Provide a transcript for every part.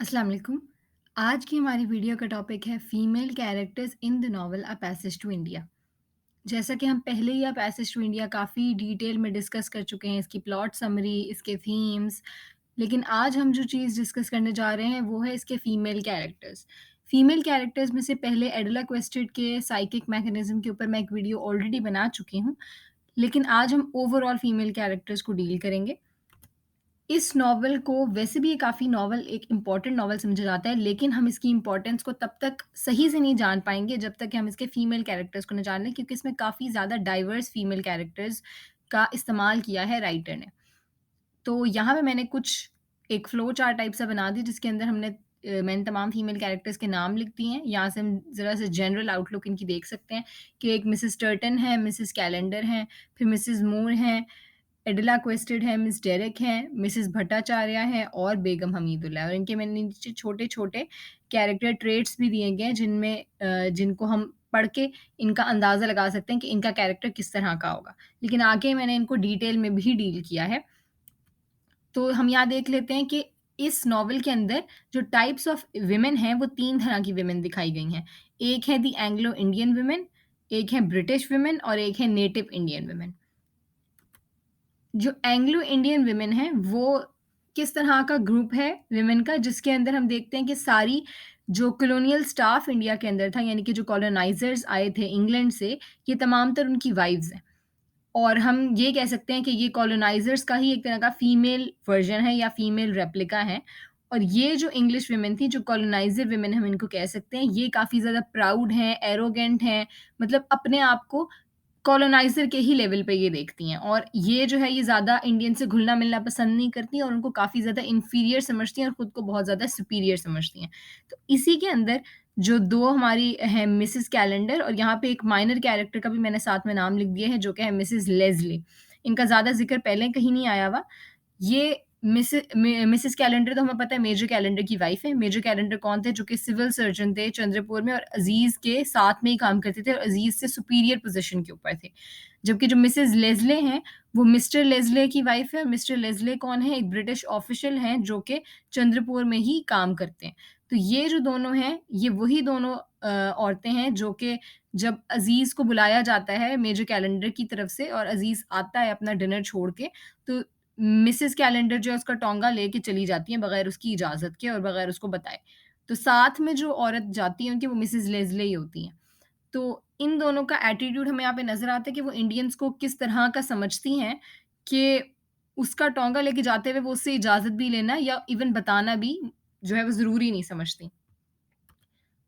अस्सलाम वालेकुम। आज की हमारी वीडियो का टॉपिक है female characters in the novel a passage to India. जैसा कि हम पहले ही अ पैसेज टू इंडिया काफ़ी डिटेल में डिस्कस कर चुके हैं, इसकी प्लॉट समरी, इसके थीम्स, लेकिन आज हम जो चीज़ डिस्कस करने जा रहे हैं वो है इसके फीमेल कैरेक्टर्स। फीमेल कैरेक्टर्स में से पहले एडला क्वेस्टेड के साइकिक मैकेनिज़्म के ऊपर मैं एक वीडियो ऑलरेडी बना चुकी हूँ, लेकिन आज हम ओवरऑल फीमेल कैरेक्टर्स को डील करेंगे। इस नॉवल को वैसे भी ये काफ़ी नॉवल एक इम्पॉर्टेंट नॉवल समझा जाता है, लेकिन हम इसकी इम्पोर्टेंस को तब तक सही से नहीं जान पाएँगे जब तक कि हम इसके फीमेल कैरेक्टर्स को ना जान लें, क्योंकि इसमें काफ़ी ज़्यादा डाइवर्स फीमेल कैरेक्टर्स का इस्तेमाल किया है राइटर ने। तो यहाँ पे मैंने कुछ एक फ्लो चार्ट टाइप सा बना दी जिसके अंदर मैंने तमाम फीमेल कैरेक्टर्स के नाम लिख दिए हैं। यहाँ से हम ज़रा सा जनरल आउटलुक इनकी देख सकते हैं कि एक मिसेस टर्टन है, मिसेस कैलेंडर हैं, फिर मिसेस मूर हैं, एडला क्वेस्टेड है, मिस डेरेक हैं, मिसेस भट्टाचार्य हैं और बेगम हमीदुल्लाह। और इनके मैंने नीचे छोटे-छोटे कैरेक्टर ट्रेट्स भी दिए गए हैं जिनको हम पढ़ के इनका अंदाज़ा लगा सकते हैं कि इनका कैरेक्टर किस तरह का होगा। लेकिन आगे मैंने इनको डिटेल में भी डील किया है। तो हम यहाँ देख लेते हैं कि इस नॉवल के अंदर जो टाइप्स ऑफ वुमेन हैं, वो 3 तरह की वुमेन दिखाई गई हैं। एक है द एंग्लो इंडियन वुमेन, एक है ब्रिटिश वुमेन और एक है नेटिव इंडियन वुमेन। जो एंग्लो इंडियन वुमेन हैं, वो किस तरह का ग्रुप है वुमेन का, जिसके अंदर हम देखते हैं कि सारी जो कॉलोनियल स्टाफ इंडिया के अंदर था, यानी कि जो कॉलोनाइज़र्स आए थे इंग्लैंड से, ये तमाम तर उनकी वाइव्स हैं। और हम ये कह सकते हैं कि ये कॉलोनाइज़र्स का ही एक तरह का फीमेल वर्ज़न है या फीमेल रेप्लिका है। और ये जो इंग्लिश वुमेन थी, जो कॉलोनाइज़र वुमेन हम इनको कह सकते हैं, ये काफ़ी ज़्यादा प्राउड हैं, एरोगेंट हैं, मतलब अपने आप को कॉलोनाइज़र के ही लेवल पे ये देखती हैं। और ये जो है, ये ज़्यादा इंडियन से घुलना-मिलना पसंद नहीं करती हैं और उनको काफ़ी ज़्यादा इन्फीरियर समझती हैं और खुद को बहुत ज़्यादा सुपीरियर समझती हैं। तो इसी के अंदर जो 2 हमारी हैं, मिसेस कैलेंडर, और यहाँ पे एक माइनर कैरेक्टर का भी मैंने साथ में नाम लिख दिया है जो कि है मिसेस लेज़ली। इनका ज़्यादा ज़िक्र पहले कहीं नहीं आया हुआ। ये मिसेस कैलेंडर तो हमें पता है मेजर कैलेंडर की वाइफ़ है। मेजर कैलेंडर कौन थे? जो कि सिविल सर्जन थे चंद्रपुर में और अज़ीज़ के साथ में ही काम करते थे और अज़ीज़ से सुपीरियर पोज़ीशन के ऊपर थे। जबकि जो मिसेस लेज़ले हैं, वो मिस्टर लेज़ले की वाइफ़ है। मिस्टर लेज़ले कौन है? एक ब्रिटिश ऑफ़िशियल हैं जो कि चंद्रपुर में ही काम करते हैं। तो ये जो दोनों हैं, ये वही दोनों औरतें हैं जो कि जब अज़ीज़ को बुलाया जाता है मेजर कैलेंडर की तरफ से और अज़ीज़ आता है अपना डिनर छोड़ के, तो मिसेस कैलेंडर जो है उसका टोंगा लेके चली जाती हैं बगैर उसकी इजाज़त के और बगैर उसको बताए। तो साथ में जो औरत जाती है उनकी, वो मिसेस लेज़ले ही होती हैं। तो इन दोनों का एटीट्यूड हमें यहाँ पे नज़र आता है कि वो इंडियंस को किस तरह का समझती हैं कि उसका टोंगा लेके जाते हुए वो उससे इजाज़त भी लेना या इवन बताना भी जो है वो ज़रूरी नहीं समझती।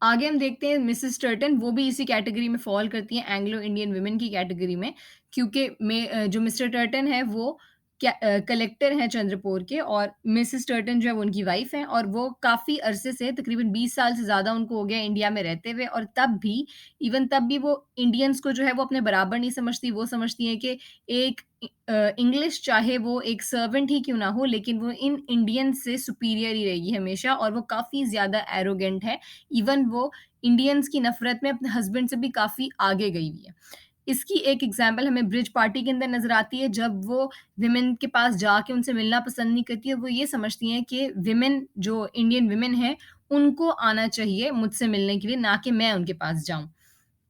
आगे हम देखते हैं मिसेस टर्टन, वो भी इसी कैटेगरी में फ़ॉल करती हैं, एंग्लो इंडियन वुमेन की कैटेगरी में, क्योंकि जो मिस्टर टर्टन है वो कलेक्टर हैं चंद्रपुर के और मिसेस टर्टन जो है वो उनकी वाइफ़ हैं और वो काफ़ी अरसे से, तकरीबन 20 साल से ज़्यादा उनको हो गया इंडिया में रहते हुए, और तब भी वो इंडियंस को जो है वो अपने बराबर नहीं समझती। वो समझती हैं कि एक इंग्लिश चाहे वो एक सर्वेंट ही क्यों ना हो, लेकिन वो इन इंडियंस से सुपीरियर ही रहेगी हमेशा, और वो काफ़ी ज़्यादा एरोगेंट है। इवन वो इंडियंस की नफ़रत में अपने हस्बैंड से भी काफ़ी आगे गई हुई है। इसकी एक एग्ज़ाम्पल हमें ब्रिज पार्टी के अंदर नज़र आती है, जब वो विमेन के पास जाके उनसे मिलना पसंद नहीं करती है। वो ये समझती हैं कि विमेन, जो इंडियन विमेन हैं, उनको आना चाहिए मुझसे मिलने के लिए, ना कि मैं उनके पास जाऊँ।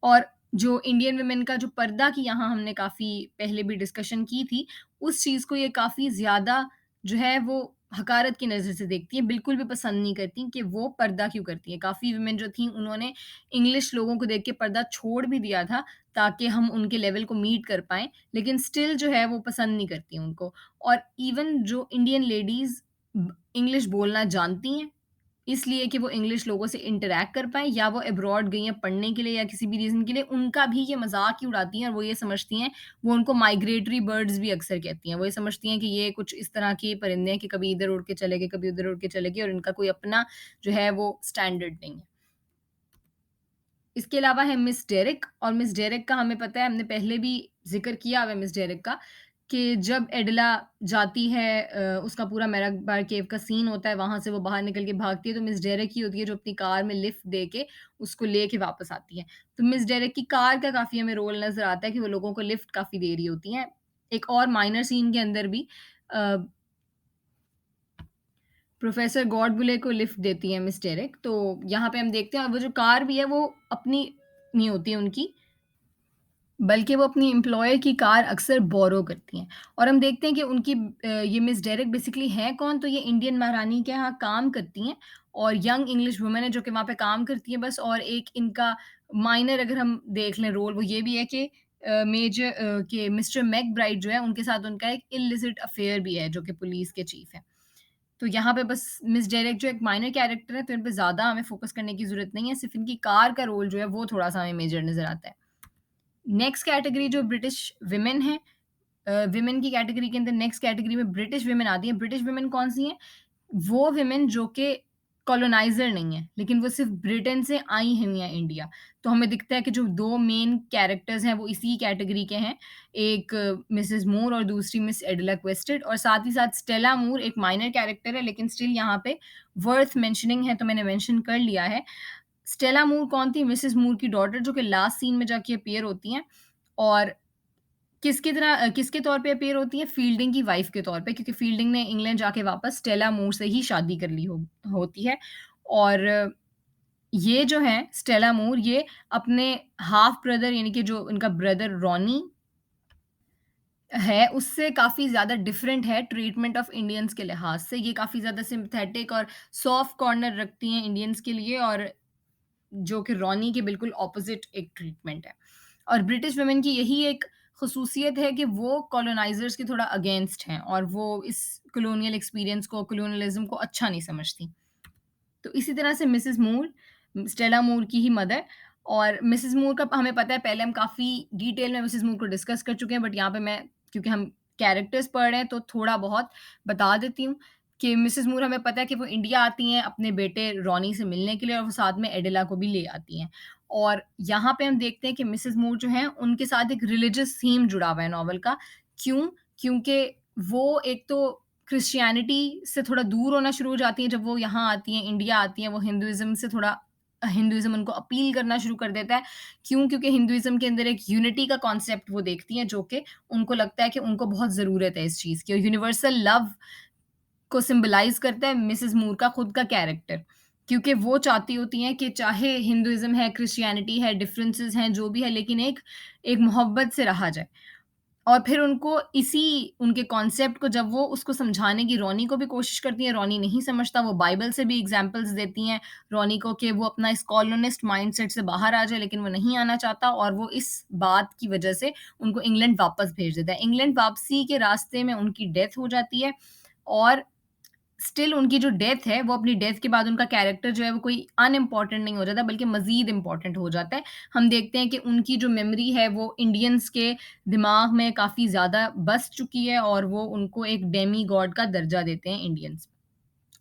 और जो इंडियन वुमेन का जो पर्दा की यहाँ हमने काफ़ी पहले भी डिस्कशन की थी, उस चीज़ को ये काफ़ी ज़्यादा जो है वो हकारत की नज़र से देखती हैं, बिल्कुल भी पसंद नहीं करती कि वो पर्दा क्यों करती हैं। काफ़ी वुमेन जो थीं उन्होंने इंग्लिश लोगों को देख के पर्दा छोड़ भी दिया था, ताकि हम उनके लेवल को मीट कर पाएँ, लेकिन स्टिल जो है वो पसंद नहीं करती उनको। और इवन जो इंडियन लेडीज़ इंग्लिश बोलना जानती हैं, इसलिए कि वो इंग्लिश लोगों से इंटरैक्ट कर पाएँ, या वो अब्रॉड गई हैं पढ़ने के लिए या किसी भी रीज़न के लिए, उनका भी ये मज़ाक ही उड़ाती हैं और वो ये समझती हैं, वो उनको माइग्रेटरी बर्ड्स भी अक्सर कहती हैं। वो ये समझती हैं कि ये कुछ इस तरह के परिंदे हैं कि कभी इधर उड़ के चले गए, कभी उधर उड़ के चले गए, और इनका कोई अपना जो है वो स्टैंडर्ड नहीं है। इसके अलावा है मिस डेरेक, और मिस डेरेक का हमें पता है, हमने पहले भी ज़िक्र किया हुआ है मिस डेरेक का, कि जब एडला जाती है, उसका पूरा मैराबार केव का सीन होता है, वहाँ से वो बाहर निकल के भागती है, तो मिस डेरेक ही होती है जो अपनी कार में लिफ्ट दे के उसको लेके वापस आती है। तो मिस डेरेक की कार का काफ़ी हमें रोल नज़र आता है कि वो लोगों को लिफ्ट काफ़ी दे रही होती हैं। एक और माइनर सीन के अंदर भी अ प्रोफ़ेसर गॉडबुले को लिफ्ट देती है मिस डेरेक, तो यहाँ पे हम देखते हैं और वो जो कार भी है वो अपनी नहीं होती है उनकी, बल्कि वो अपनी एम्प्लॉयर की कार अक्सर बोरो करती हैं। और हम देखते हैं कि उनकी ये मिस डेरेक बेसिकली हैं कौन? तो ये इंडियन महारानी के यहाँ काम करती हैं और यंग इंग्लिश वुमन है जो कि वहाँ पे काम करती हैं बस। और एक इनका माइनर अगर हम देख लें रोल, वो ये भी है कि मेजर कि मिस्टर मैकब्राइड जो है उनके साथ उनका एक इल्लिसिट अफेयर भी है जो कि पुलिस के चीफ हैं। तो यहाँ पे बस मिस डायरेक्ट जो एक माइनर कैरेक्टर है, तो इन पे ज़्यादा हमें फ़ोकस करने की ज़रूरत नहीं है, सिर्फ़ इनकी कार का रोल जो है वो थोड़ा-सा हमें मेजर नज़र आता है। नेक्स्ट कैटेगरी जो ब्रिटिश विमेन है, विमेन की कैटेगरी के अंदर नेक्स्ट कैटेगरी में ब्रिटिश विमेन आती हैं। ब्रिटिश विमेन कौन-सी हैं? वो विमेन जो कि कॉलोनाइज़र नहीं है, लेकिन वो सिर्फ़ ब्रिटेन से आई हुई हैं इंडिया। तो हमें दिखता है कि जो 2 मेन कैरेक्टर्स हैं वो इसी कैटेगरी के हैं। एक मिसेज़ मूर और दूसरी मिस एडला क्वेस्टेड, और साथ ही साथ स्टेला मूर एक माइनर कैरेक्टर है लेकिन स्टिल यहाँ पे वर्थ मेंशनिंग है, तो मैंने मेंशन कर लिया है। स्टेला मूर कौन थी? मिसेज़ मूर की डॉटर जो कि लास्ट सीन में जाके अपीयर होती हैं और किसके तौर पे अपीयर होती हैं? फील्डिंग की वाइफ़ के तौर पे, क्योंकि फील्डिंग ने इंग्लैंड जाके वापस स्टेला मूर से ही शादी कर ली होती है। और ये जो हैं स्टेला मूर, ये अपने हाफ़ ब्रदर यानी कि जो उनका ब्रदर रॉनी है, उससे काफ़ी ज़्यादा डिफरेंट है ट्रीटमेंट ऑफ इंडियंस के लिहाज़ से। ये काफ़ी ज़्यादा सिम्पैथेटिक और सॉफ्ट कॉर्नर रखती हैं इंडियंस के लिए, और जो कि रॉनी के बिल्कुल ऑपोज़िट एक ट्रीटमेंट है। और ब्रिटिश वुमेन की यही एक ख़ुसूसियत है कि वो कॉलोनाइज़र्स के थोड़ा अगेंस्ट हैं और वो इस कॉलोनियल एक्सपीरियंस को, कॉलोनियलिज़्म को अच्छा नहीं समझती। तो इसी तरह से मिसेज़ मूर, स्टेला मूर की ही मदर। और मिसेज़ मूर का हमें पता है, पहले हम काफ़ी डिटेल में मिसेज़ मूर को डिस्कस कर चुके हैं, बट यहाँ पे मैं, क्योंकि हम कैरेक्टर्स पढ़ रहे हैं तो थोड़ा बहुत बता देती हूँ कि मिसेज़ मूर हमें पता है कि वो इंडिया आती हैं अपने बेटे रॉनी से मिलने के लिए, और वो साथ में एडिला को भी ले आती हैं। और यहाँ पे हम देखते हैं कि मिसेज़ मूर जो हैं उनके साथ एक रिलिजियस थीम जुड़ा हुआ है नॉवल का। क्यों? क्योंकि वो एक तो क्रिश्चियनिटी से थोड़ा दूर होना शुरू हो जाती हैं जब वो यहाँ आती हैं, इंडिया आती हैं, वो हिंदुइज़्म से थोड़ा, हिंदुइज़्म उनको अपील करना शुरू कर देता है। क्यों? क्योंकि हिंदुइज़्म के अंदर एक यूनिटी का कॉन्सेप्ट वो देखती हैं, जो कि उनको लगता है कि उनको बहुत ज़रूरत है इस चीज़ की, और यूनिवर्सल लव को सिम्बलाइज़ करता है मिसेज़ मूर का खुद का कैरेक्टर। क्योंकि वो चाहती होती हैं कि चाहे हिंदुइज़्म है, क्रिश्चियनिटी है, डिफरेंसेस हैं, जो भी है, लेकिन एक एक मोहब्बत से रहा जाए। और फिर उनको इसी उनके कॉन्सेप्ट को जब वो उसको समझाने की रॉनी को भी कोशिश करती हैं, रॉनी नहीं समझता, वो बाइबल से भी एग्ज़ाम्पल्स देती हैं रॉनी को कि वो अपना इस कॉलोनिस्ट माइंडसेट से बाहर आ जाए, लेकिन वो नहीं आना चाहता, और वो इस बात की वजह से उनको इंग्लैंड वापस भेज देता है। इंग्लैंड वापसी के रास्ते में उनकी डेथ हो जाती है, और स्टिल उनकी जो डेथ है, वो अपनी डेथ के बाद उनका कैरेक्टर जो है वो कोई अनइम्पोर्टेंट नहीं हो जाता, बल्कि मज़ीद इम्पोर्टेंट हो जाता है। हम देखते हैं कि उनकी जो मेमोरी है वो इंडियंस के दिमाग में काफ़ी ज़्यादा बस चुकी है, और वो उनको एक डेमी गॉड का दर्जा देते हैं इंडियंस।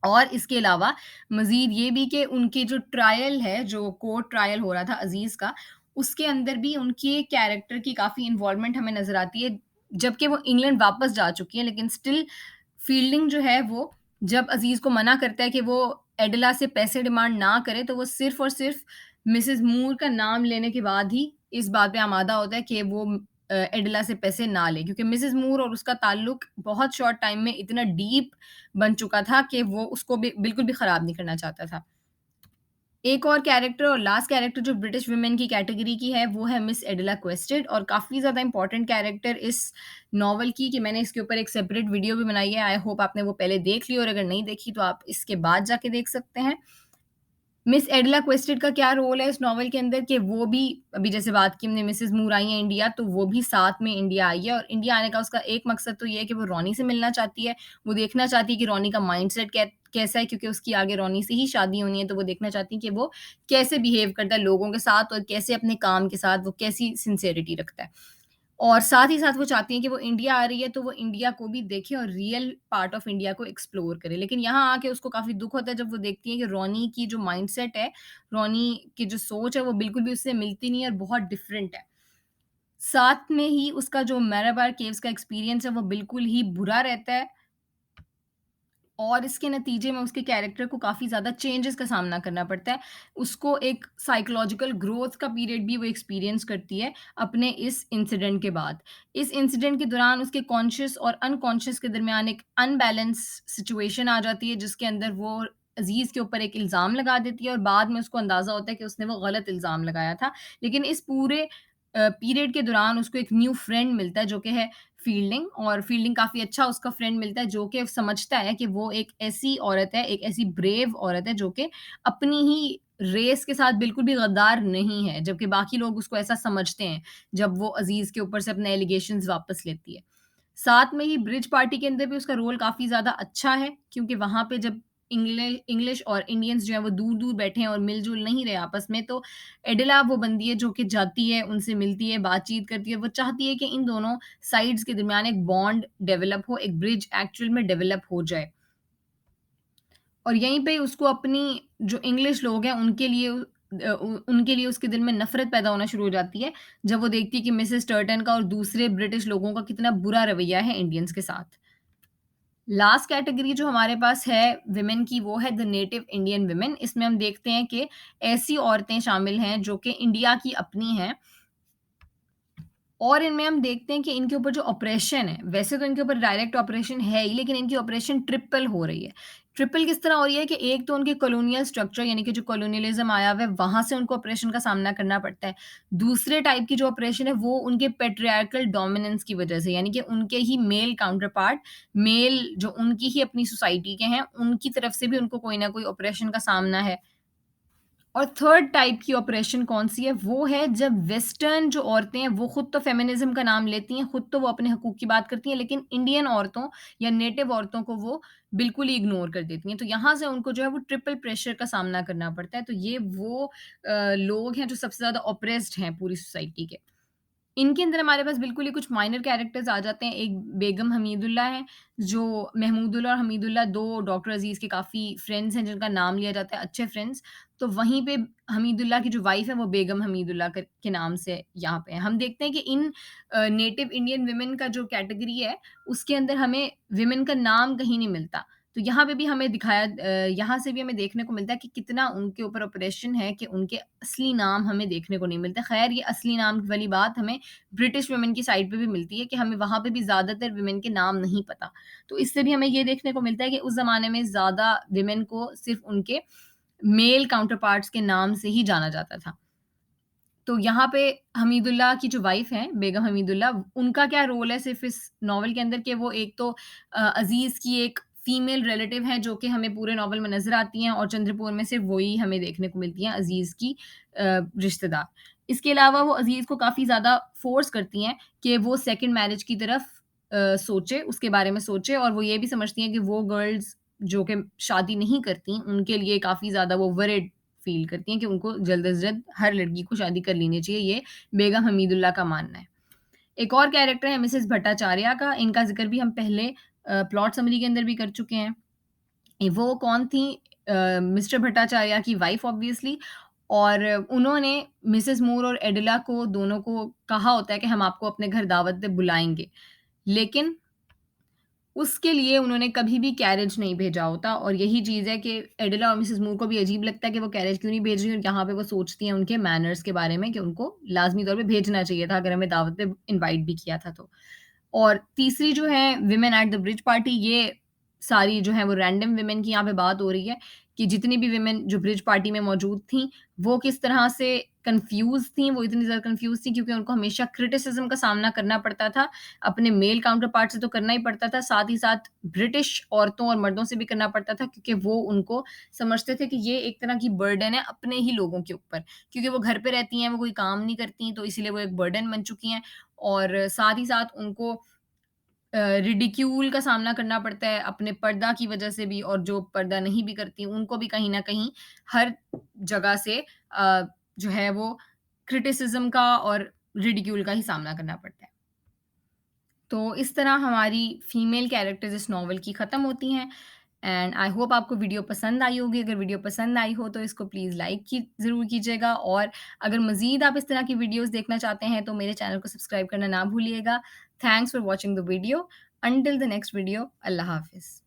और इसके अलावा मज़ीद ये भी कि उनके जो ट्रायल है, जो कोर्ट ट्रायल हो रहा था अज़ीज़ का, उसके अंदर भी उनके कैरेक्टर की काफ़ी इन्वॉल्वमेंट हमें नज़र आती है। जबकि वो इंग्लैंड वापस जा चुकी हैं, लेकिन स्टिल फील्डिंग जो है वो, जब अज़ीज़ को मना करता है कि वो एडला से पैसे डिमांड ना करे, तो वो सिर्फ़ और सिर्फ़ मिसेज़ मूर का नाम लेने के बाद ही इस बात पे आमादा होता है कि वो एडला से पैसे ना ले, क्योंकि मिसेज़ मूर और उसका ताल्लुक बहुत शॉर्ट टाइम में इतना डीप बन चुका था कि वो उसको भी बिल्कुल भी खराब नहीं करना चाहता था। एक और कैरेक्टर और लास्ट कैरेक्टर जो ब्रिटिश वुमेन की कैटेगरी की है, वो है मिस एडला क्वेस्टेड, और काफ़ी ज़्यादा इम्पोर्टेंट कैरेक्टर इस नॉवल की, कि मैंने इसके ऊपर एक सेपरेट वीडियो भी बनाई है। आई होप आपने वो पहले देख ली, और अगर नहीं देखी तो आप इसके बाद जाके देख सकते हैं। मिस एडला क्वेस्टेड का क्या रोल है इस नॉवल के अंदर, कि वो भी, अभी जैसे बात की हमने, मिसेज़ मूर आई हैं इंडिया, तो वो भी साथ में इंडिया आई है, और इंडिया आने का उसका एक मकसद तो ये है कि वो रॉनी से मिलना चाहती है। वो देखना चाहती है कि रॉनी का माइंडसेट कैसा है, क्योंकि उसकी आगे रॉनी से ही शादी होनी है, तो वो देखना चाहती है कि वो कैसे बिहेव करता है लोगों के साथ, और कैसे अपने काम के साथ वो कैसी सिंसेरिटी रखता है। और साथ ही साथ वो चाहती हैं कि वो इंडिया आ रही है, तो वो इंडिया को भी देखे और रियल पार्ट ऑफ इंडिया को एक्सप्लोर करे। लेकिन यहाँ आके उसको काफ़ी दुःख होता है जब वो देखती है कि रोनी की जो माइंडसेट है, रोनी की जो सोच है, वो बिल्कुल भी उससे मिलती नहीं है और बहुत डिफरेंट है। साथ में ही उसका जो मैराबार केव्स का एक्सपीरियंस है, वो बिल्कुल ही बुरा रहता है। और इसके नतीजे में उसके कैरेक्टर को काफ़ी ज़्यादा चेंजेस का सामना करना पड़ता है। उसको एक साइकोलॉजिकल ग्रोथ का पीरियड भी वो एक्सपीरियंस करती है अपने इस इंसिडेंट के बाद। इस इंसिडेंट के दौरान उसके कॉन्शियस और अनकॉन्शियस के दरमियान एक अनबैलेंस सिचुएशन आ जाती है, जिसके अंदर वो अज़ीज़ के ऊपर एक इल्ज़ाम लगा देती है और बाद में उसको अंदाज़ा होता है कि उसने वो गलत इल्ज़ाम लगाया था। लेकिन इस पूरे पीरियड के दौरान उसको एक न्यू फ्रेंड मिलता है, जो कि है फ़ील्डिंग, और फ़ील्डिंग काफ़ी अच्छा उसका फ्रेंड मिलता है, जो कि समझता है कि वो एक ऐसी औरत है, एक ऐसी ब्रेव औरत है, जो कि अपनी ही रेस के साथ बिल्कुल भी गद्दार नहीं है, जबकि बाकी लोग उसको ऐसा समझते हैं, जब वो अज़ीज़ के ऊपर से अपने एलिगेशंस वापस लेती है। साथ में ही ब्रिज पार्टी के अंदर भी उसका रोल काफ़ी ज़्यादा अच्छा है, क्योंकि वहाँ पे जब इंग्लिश और इंडियंस जो हैं वो दूर-दूर बैठे हैं और मिल-जुल नहीं रहे आपस में, तो एडिला वो बंदी है जो कि जाती है, उनसे मिलती है, बातचीत करती है। वो चाहती है कि इन दोनों साइड्स के दरमियान एक बॉन्ड डेवलप हो, एक ब्रिज एक्चुअल में डेवलप हो जाए। और यहीं पे उसको अपनी जो इंग्लिश लोग हैं उनके लिए उसके दिल में नफ़रत पैदा होना शुरू हो जाती है, जब वो देखती है कि मिसेस टर्टन का और दूसरे ब्रिटिश लोगों का कितना बुरा रवैया है इंडियंस के साथ। लास्ट कैटेगरी जो हमारे पास है विमेन की, वो है द नेटिव इंडियन विमेन। इसमें हम देखते हैं कि ऐसी औरतें शामिल हैं जो कि इंडिया की अपनी हैं, और इनमें हम देखते हैं कि इनके ऊपर जो ऑपरेशन है, वैसे तो इनके ऊपर डायरेक्ट ऑपरेशन है ही, लेकिन इनकी ऑपरेशन ट्रिपल हो रही है। ट्रिपल किस तरह हो रही है कि एक तो उनके कॉलोनियल स्ट्रक्चर, यानी कि जो कॉलोनियलिज़्म आया हुआ है, वहाँ से उनको ऑपरेशन का सामना करना पड़ता है। दूसरे टाइप की जो ऑपरेशन है, वो उनके पैट्रियार्कल डोमिनेंस की वजह से, यानी कि उनके ही मेल काउंटर पार्ट, मेल जो उनकी ही अपनी सोसाइटी के हैं, उनकी तरफ से भी उनको कोई ना कोई ऑपरेशन का सामना है। और थर्ड टाइप की ऑपरेशन कौन-सी है, वो है जब वेस्टर्न जो औरतें हैं, वो खुद तो फेमिनिज़्म का नाम लेती हैं, खुद तो वो अपने हकूक की बात करती हैं, लेकिन इंडियन औरतों या नेटिव औरतों को वो बिल्कुल ही इग्नोर कर देती हैं। तो यहाँ से उनको जो है वो ट्रिपल प्रेशर का सामना करना पड़ता है। तो ये वो लोग हैं जो सबसे ज़्यादा ऑप्रेस्ड हैं पूरी सोसाइटी के। इनके अंदर हमारे पास बिल्कुल ही कुछ माइनर कैरेक्टर्स आ जाते हैं। एक बेगम हमीदुल्लाह हैं, जो महमूदुल्लाह और हमीदुल्लाह 2 डॉक्टर अज़ीज़ के काफ़ी फ्रेंड्स हैं, जिनका नाम लिया जाता है, अच्छे फ्रेंड्स। तो वहीं पे हमीदुल्लाह की जो वाइफ़ है, वो बेगम हमीदुल्लाह के नाम से यहाँ पे है। हम देखते हैं कि इन नेटिव इंडियन वुमेन का जो कैटेगरी है, उसके अंदर हमें वुमेन का नाम कहीं नहीं मिलता। तो यहाँ पे भी हमें यहाँ से भी हमें देखने को मिलता है कि कितना उनके ऊपर ऑपरेशन है कि उनके असली नाम हमें देखने को नहीं मिलते। ख़ैर, ये असली नाम वाली बात हमें ब्रिटिश वुमेन की साइड पे भी मिलती है कि हमें वहाँ पे भी ज़्यादातर वुमेन के नाम नहीं पता। तो इससे भी हमें ये देखने को मिलता है कि उस ज़माने में ज़्यादा वुमेन को सिर्फ़ उनके मेल काउंटर पार्ट्स के नाम से ही जाना जाता था। तो यहाँ पे हमीदुल्लाह की जो वाइफ़ हैं, बेगम हमीदुल्लाह, उनका क्या रोल है सिर्फ़ इस नॉवल के अंदर कि वो एक तो अज़ीज़ की एक फ़ीमेल रिलेटिव हैं, जो कि हमें पूरे नॉवल में नज़र आती हैं, और चंद्रपुर में सिर्फ़ वही हमें देखने को मिलती हैं, अज़ीज़ की रिश्तेदार। इसके अलावा वो अज़ीज़ को काफ़ी ज़्यादा फ़ोर्स करती हैं कि वो सेकंड मैरिज की तरफ सोचे, उसके बारे में सोचे, और वो ये भी समझती हैं कि वो गर्ल्स जो कि शादी नहीं करती, उनके लिए काफ़ी ज़्यादा वो वरिड फ़ील करती हैं कि उनको जल्द से जल्द हर लड़की को शादी कर लेनी चाहिए, ये बेगम हमीदुल्लाह का मानना है। एक और कैरेक्टर है मिसेस भट्टाचार्या का, इनका ज़िक्र भी हम पहले प्लॉट समरी के अंदर भी कर चुके हैं। वो कौन थी? मिस्टर भट्टाचार्या की वाइफ़ ऑब्वियसली, और उन्होंने मिसेस मूर और एडिला को दोनों को कहा होता है कि हम आपको अपने घर दावत पे बुलाएँगे। लेकिन उसके लिए उन्होंने कभी भी कैरेज नहीं भेजा होता, और यही चीज़ है कि एडिला और मिसेस मूर को भी अजीब लगता है कि वो कैरेज क्यों नहीं भेज रही हैं, और यहाँ पे वो सोचती हैं उनके मैनर्स के बारे में कि उनको लाज़मी तौर पे भेजना चाहिए था, अगर हमें दावत पे इनवाइट भी किया था तो। और तीसरी जो है women at the bridge party, ये सारी जो है वो रैंडम वुमेन की यहाँ पे बात हो रही है कि जितनी भी वुमेन जो ब्रिज पार्टी में मौजूद थीं, वो किस तरह से कन्फ्यूज़ थीं। वो इतनी ज़्यादा कन्फ्यूज़ थीं क्योंकि उनको हमेशा क्रिटिसिज़्म का सामना करना पड़ता था। अपने मेल काउंटर पार्ट से तो करना ही पड़ता था, साथ ही साथ ब्रिटिश औरतों और मर्दों से भी करना पड़ता था, क्योंकि वो उनको समझते थे कि ये एक तरह की बर्डन है अपने ही लोगों के ऊपर। क्योंकि वो घर पे रहती हैं, वो कोई काम नहीं करती, तो इसीलिए वो एक बर्डन बन चुकी हैं, और साथ ही साथ उनको रिडिक्यूल का सामना करना पड़ता है अपने पर्दा की वजह से भी, और जो पर्दा नहीं भी करती उनको भी कहीं न कहीं हर जगह से जो है वो क्रिटिसिज़्म का और रिडिक्यूल का ही सामना करना पड़ता है। तो इस तरह हमारी फीमेल कैरेक्टर्स इस नॉवल की ख़त्म होती हैं, एंड आई होप आपको वीडियो पसंद आई होगी। अगर वीडियो पसंद आई हो तो इसको प्लीज़ लाइक की ज़रूर कीजिएगा, और अगर मज़ीद आप इस तरह की वीडियोज़ देखना चाहते हैं तो मेरे चैनल को सब्सक्राइब करना ना भूलिएगा। Thanks for watching the video. Until the next video, अल्लाह हाफ़िज़।